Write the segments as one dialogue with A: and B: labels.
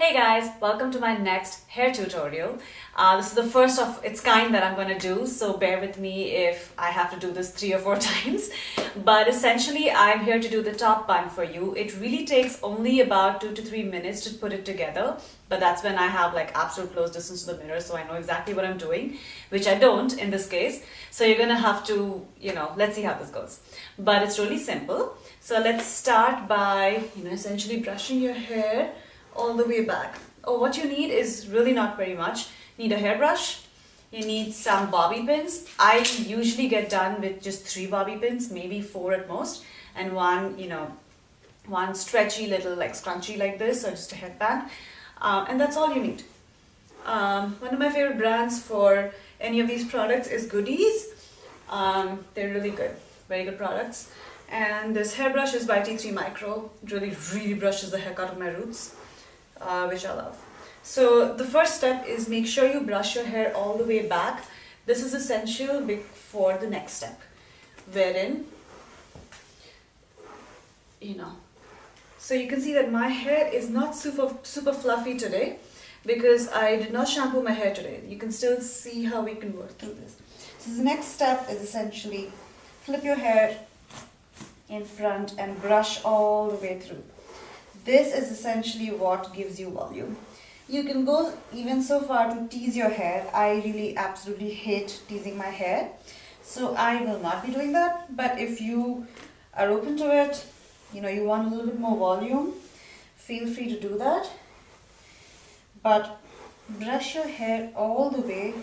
A: Hey guys, welcome to my next hair tutorial. This is the first of its kind that I'm going to do, so bear with me if I have to do this 3 or 4 times. But essentially, I'm here to do the top bun for you. It really takes only about 2 to 3 minutes to put it together, but that's when I have like absolute close distance to the mirror, so I know exactly what I'm doing, which I don't in this case. So you're going to have to, let's see how this goes. But it's really simple. So let's start by, essentially brushing your hair all the way back. What you need is really not very much. You need a hairbrush, you need some bobby pins. I usually get done with just 3 bobby pins, maybe 4 at most, and one stretchy little like scrunchie like this, or just a headband, and that's all you need. One of my favorite brands for any of these products is Goodies. They're really good, very good products. And this hairbrush is by T3 Micro. It really brushes the heck out of my roots, which I love. So the first step is make sure you brush your hair all the way back. This is essential for the next step, wherein, so you can see that my hair is not super fluffy today because I did not shampoo my hair today. You can still see how we can work through this. So the next step is essentially flip your hair in front and brush all the way through. This is essentially what gives you volume. You can go even so far to tease your hair. I really absolutely hate teasing my hair, so I will not be doing that. But if you are open to it, you want a little bit more volume, feel free to do that. But brush your hair all the way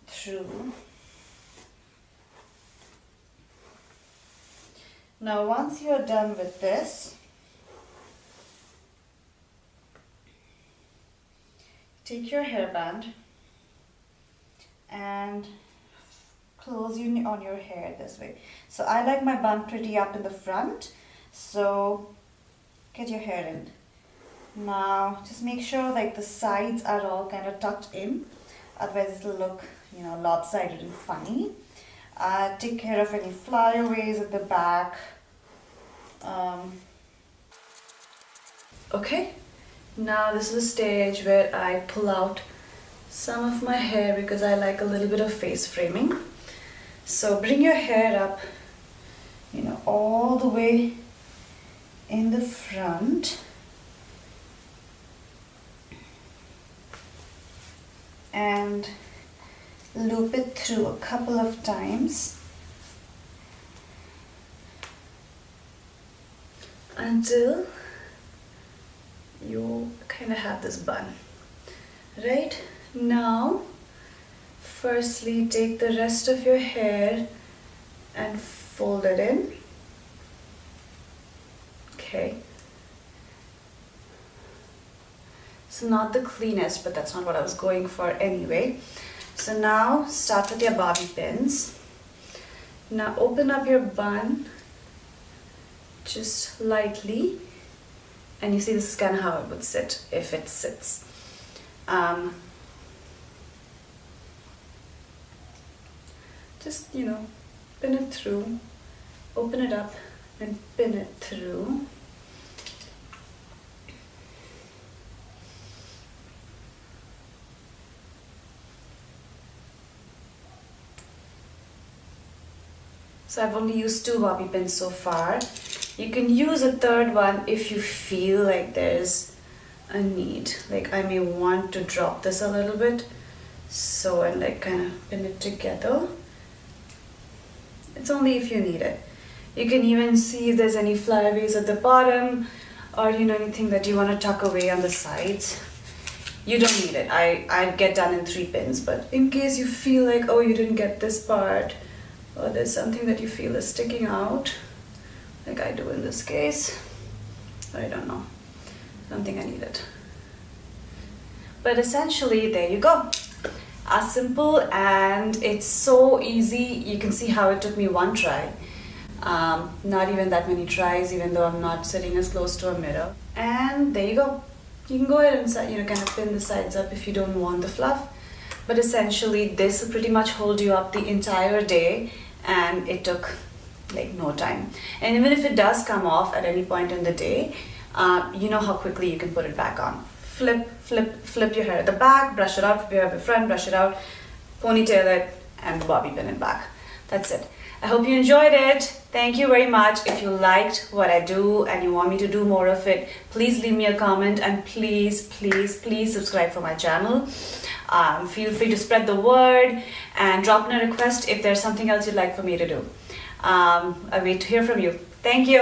A: through. Now once you are done with this, take your hairband and close on your hair this way. So I like my bun pretty up in the front, so get your hair in. Now just make sure like the sides are all kind of tucked in, otherwise it'll look lopsided and funny. Take care of any flyaways at the back. Okay. Now this is a stage where I pull out some of my hair because I like a little bit of face framing. So bring your hair up, all the way in the front. And loop it through a couple of times until you kind of have this bun. Right now, firstly take the rest of your hair and fold it in. Okay, so not the cleanest, but that's not what I was going for anyway. So now start with your bobby pins. Now open up your bun just lightly. And you see, this is kind of how it would sit if it sits. Just, pin it through, open it up and pin it through. So I've only used 2 bobby pins so far. You can use a 3rd one if you feel like there's a need. Like I may want to drop this a little bit, and like kind of pin it together. It's only if you need it. You can even see if there's any flyaways at the bottom, or anything that you want to tuck away on the sides. You don't need it. I'd get done in 3 pins, but in case you feel like, oh, you didn't get this part, or there's something that you feel is sticking out, like I do in this case, I don't know, I don't think I need it. But essentially, there you go. As simple, and it's so easy. You can see how it took me 1 try. Not even that many tries, even though I'm not sitting as close to a mirror. And there you go. You can go ahead and kind of pin the sides up if you don't want the fluff. But essentially, this will pretty much hold you up the entire day, and it took like no time. And even if it does come off at any point in the day, you know how quickly you can put it back on. flip your hair at the back, brush it out. If you have a front, brush it out, ponytail it, and the bobby pin it back. That's it. I hope you enjoyed it. Thank you very much. If you liked what I do and you want me to do more of it, please leave me a comment, and please subscribe for my channel. Feel free to spread the word and drop in a request if there's something else you'd like for me to do. I wait to hear from you. Thank you.